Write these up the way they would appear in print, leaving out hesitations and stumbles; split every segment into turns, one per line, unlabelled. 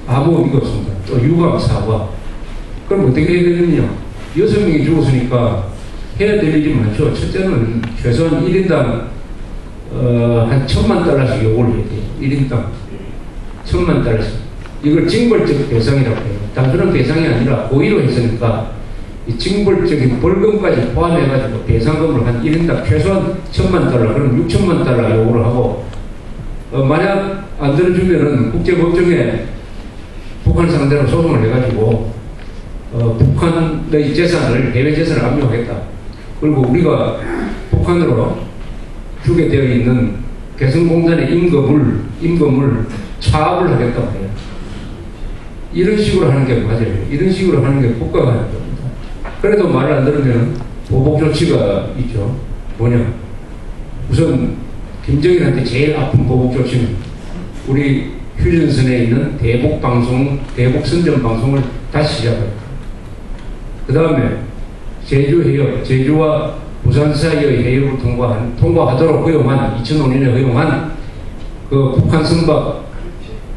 암호 이것입니다. 또 유감 사과. 그럼 어떻게 해야 되느냐? 6명이 죽었으니까 해야 될 일이 많죠. 첫째는 최소한 1인당 한 $10,000씩 요구를 해야 돼요. 1인당 $10,000. 이걸 징벌적 배상이라고 해요. 단순한 배상이 아니라 고의로 했으니까 이 징벌적인 벌금까지 포함해가지고 배상금을 한 1인당 최소한 $10,000, 그럼 $6,000만 요구를 하고, 만약 안 들어주면은 국제법정에 북한 상대로 소송을 해가지고 북한의 재산을, 해외 재산을 압류하겠다. 그리고 우리가 북한으로 주게 되어 있는 개성공단의 임금을 차압을 하겠다고 해요. 이런 식으로 하는 게 맞아요. 이런 식으로 하는 게 국가가 하는 겁니다. 그래도 말을 안 들으면 보복 조치가 있죠. 뭐냐? 우선 김정일한테 제일 아픈 보복 조치는 우리 휴전선에 있는 대북선전 방송을 다시 시작합니다. 그 다음에 제주 해협, 제주와 부산 사이의 해협을 통과하도록 허용한, 2005년에 허용한 그 북한 선박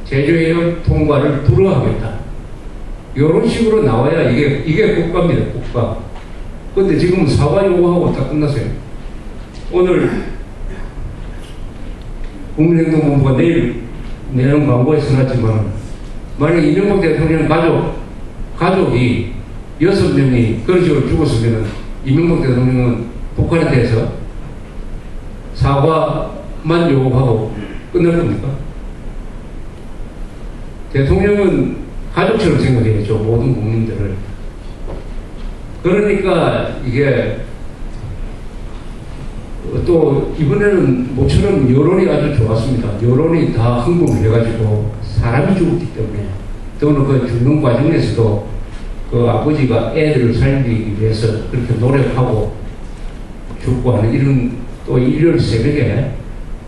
제주 해협 통과를 불허하겠다. 이런 식으로 나와야 이게 국가입니다, 국가. 근데 지금 사과 요구하고 다 끝났어요. 오늘 국민행동본부가 내일 내년 광고에서 나왔지만, 만약 이명박 대통령 가족이 6명이 그런 식으로 죽었으면 이명박 대통령은 북한에 대해서 사과만 요구하고 끝날 겁니까? 대통령은 가족처럼 생각해야죠, 모든 국민들을. 그러니까 이게 또 이번에는 모처럼 여론이 아주 좋았습니다. 여론이 다 흥분을 해가지고 사람이 죽었기 때문에, 또는 그 죽는 과정에서도 그 아버지가 애들을 살리기 위해서 그렇게 노력하고 죽고 하는 이런, 또 일요일 새벽에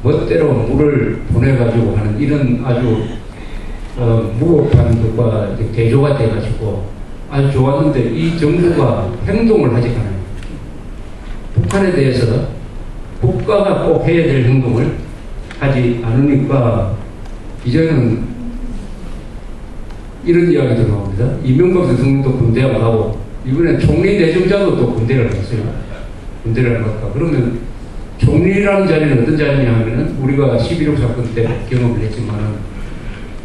멋대로 물을 보내가지고 하는 이런 아주 무법한 것과 대조가 돼가지고 아주 좋았는데, 이 정부가 행동을 하지 않아요. 북한에 대해서 국가가 꼭 해야 될 행동을 하지 않으니까 이제는 이런 이야기도 나옵니다. 이명박 대통령도 군대 안 가고, 이번에 총리 내정자도 또 군대를 갔어요. 군대를 안 갔다. 그러면 총리라는 자리는 어떤 자리냐 하면은, 우리가 11.6 사건 때 경험을 했지만은,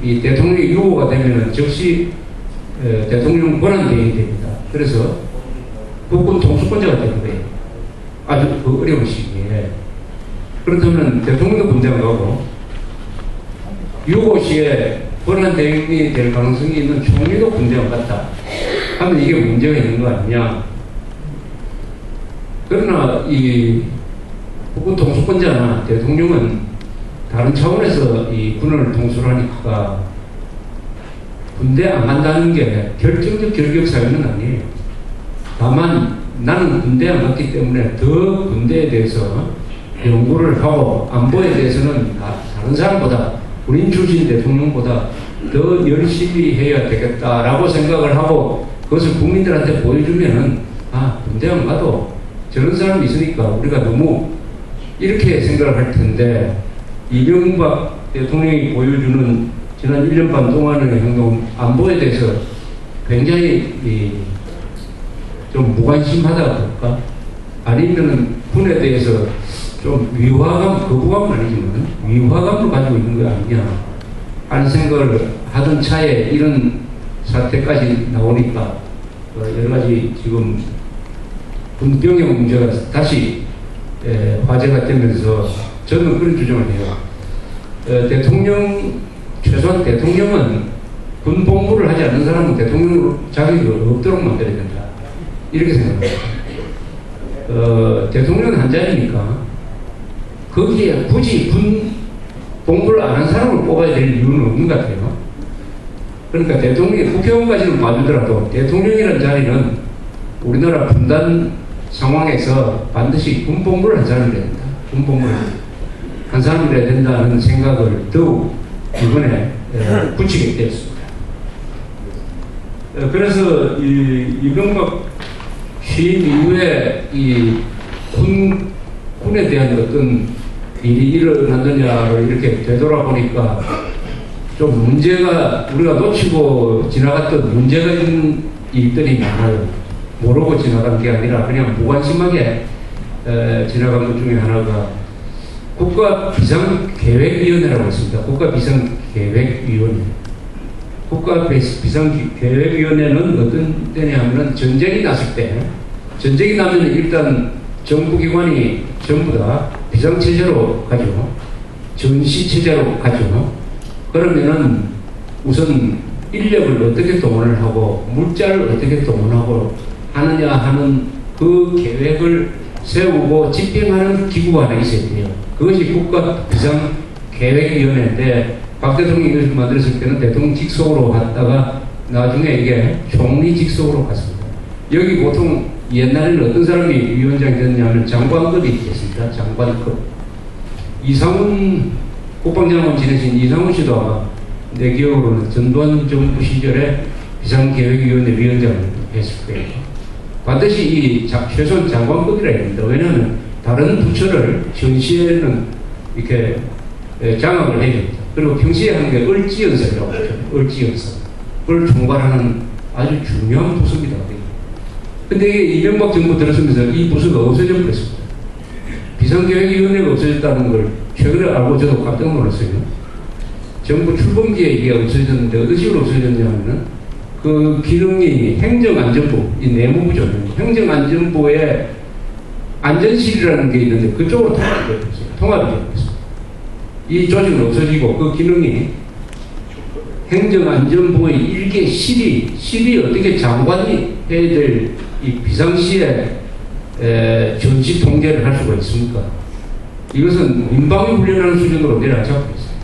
이 대통령이 유보가 되면은 즉시 대통령 권한대행이 됩니다. 그래서 국군 통수권자가 되는 거예요. 아주 그 어려운 시기에. 그렇다면 대통령도 군대 안 가고, 유보시에 권한대행이 될 가능성이 있는 총리도 군대 안 갔다 하면 이게 문제가 있는 거 아니냐. 그러나 이 국군 통수권자나 대통령은 다른 차원에서 이 군을 통수를 하니까 군대 안 간다는 게 결정적 결격 사유는 아니에요. 다만 나는 군대 안 갔기 때문에 더 군대에 대해서 연구를 하고, 안보에 대해서는 다른 사람보다, 군인 출신 대통령보다 더 열심히 해야 되겠다라고 생각을 하고, 그것을 국민들한테 보여주면은, 아, 군대 안 가도 저런 사람이 있으니까 우리가 너무 이렇게 생각을 할 텐데, 이명박 대통령이 보여주는 지난 1년 반 동안의 행동, 안보에 대해서 굉장히 좀 무관심하다 볼까? 아니면은 군에 대해서 좀 위화감, 거부감은 아니지만 위화감을 가지고 있는 거 아니냐 하는 생각을 하던 차에 이런 사태까지 나오니까 여러 가지 지금 군 병역 문제가 다시 화제가 되면서 저는 그런 주장을 해요. 최소한 대통령은 군 복무를 하지 않는 사람은 대통령 자격이 없도록 만들어야 된다, 이렇게 생각합니다. 대통령은 한 자리니까 거기에 굳이 군 복무를 안 한 사람을 뽑아야 될 이유는 없는 것 같아요. 그러니까 대통령이 국회의원까지는 봐주더라도 대통령이라는 자리는 우리나라 분단 상황에서 반드시 군 복무를 한 사람이 된다. 군 복무를 한 사람이라야 된다는 생각을 더욱 이번에 굳히게 되었습니다. 그래서 이명박 취임 이후에 이 군에 대한 어떤 일이 일어났느냐를 이렇게 되돌아보니까 좀 문제가, 우리가 놓치고 지나갔던 문제가 있는 일들이 많아요. 모르고 지나간 게 아니라 그냥 무관심하게 지나간 것 중에 하나가 국가 비상계획위원회라고 있습니다. 국가 비상계획위원회. 국가 비상계획위원회는 어떤 때냐 하면 전쟁이 났을 때, 전쟁이 나면 일단 정부기관이 전부 다 비상체제로 가죠. 전시체제로 가죠. 그러면은 우선 인력을 어떻게 동원을 하고 물자를 어떻게 동원하고 하느냐 하는 그 계획을 세우고 집행하는 기구가 하나 있어야 돼요. 그것이 국가 비상계획위원회인데 박 대통령이 이것을 만들었을 때는 대통령 직속으로 갔다가 나중에 이게 총리 직속으로 갔습니다. 여기 보통 옛날에는 어떤 사람이 위원장이 됐냐면 장관급이 있겠습니다. 장관급. 이상훈 국방장관 지내신 이상훈 씨도 아마 내 기억으로는 전두환 정부 시절에 비상계획위원회 위원장을 했을 거예요. 반드시 이 최소한 장관급이라 합니다. 왜냐하면 다른 부처를 전시에는 이렇게 장악을 해야 됩니다. 그리고 평시에 하는 게 을지연설이라고 하죠. 을지연설. 그걸 총괄하는 아주 중요한 부서입니다. 근데 이명박 정부 들어서면서 이 부서가 없어져 버렸습니다. 비상계획위원회가 없어졌다는 걸 최근에 알고 저도 깜짝 놀랐어요. 정부 출범기에 이게 없어졌는데 어떤 식으로 없어졌냐면은 그 기능이 행정안전부, 이 내무부죠. 행정안전부에 안전실이라는 게 있는데 그쪽으로 통합이 되었어요. 통합이 되었어요. 이 조직은 없어지고 그 기능이 행정안전부의 일개 실이 어떻게 장관이 해야 될 이 비상시에 전시 통제를 할 수가 있습니까? 이것은 민방위 훈련하는 수준으로 내려앉고 있어요.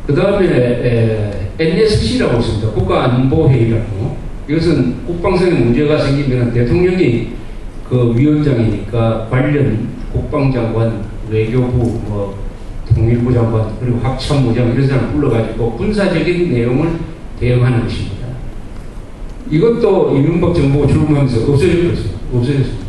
그 다음에 NSC라고 있습니다. 국가안보회의라고. 이것은 국방상의 문제가 생기면 대통령이 그 위원장이니까 관련 국방장관, 외교부, 통일부 장관, 그리고 합참부장 이런 사람 불러가지고 군사적인 내용을 대응하는 것입니다. 이것도 이명박 정부가 출범하면서 없어졌어요. 없어졌습니다.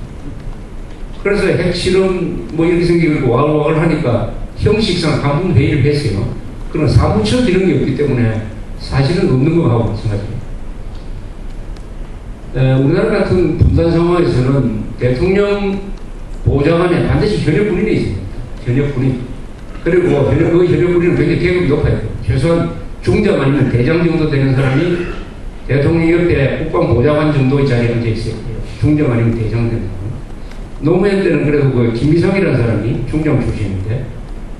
그래서 핵실험 이렇게 생기고 와글와글 하니까 형식상 한분 회의를 했어요. 그러나 사무처 이런 게 없기 때문에 사실은 없는 거 하고 마찬가지예요. 우리나라 같은 분단 상황에서는 대통령 보좌관에 반드시 현역 군인이 있습니다. 현역 군인. 그리고 그 현역 군인은 굉장히 계급이 높아요. 최소한 중장 아니면 대장 정도 되는 사람이 대통령 옆에 국방보좌관 정도의 자리에 앉아 있어야 돼요. 중장 아니면 대장 되는 사람. 노무현 때는 그래도 그 김미상이라는 사람이 중장 출신인데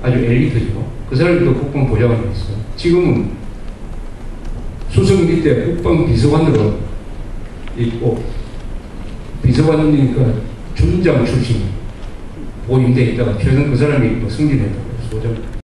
아주 엘리트죠. 그 사람이 또 국방보좌관이 있어요. 지금은 수석 밑에 국방비서관으로 있고 비서관이니까 준장 출신 보임돼 있다가 최근 그 사람이 승진했다고 소장.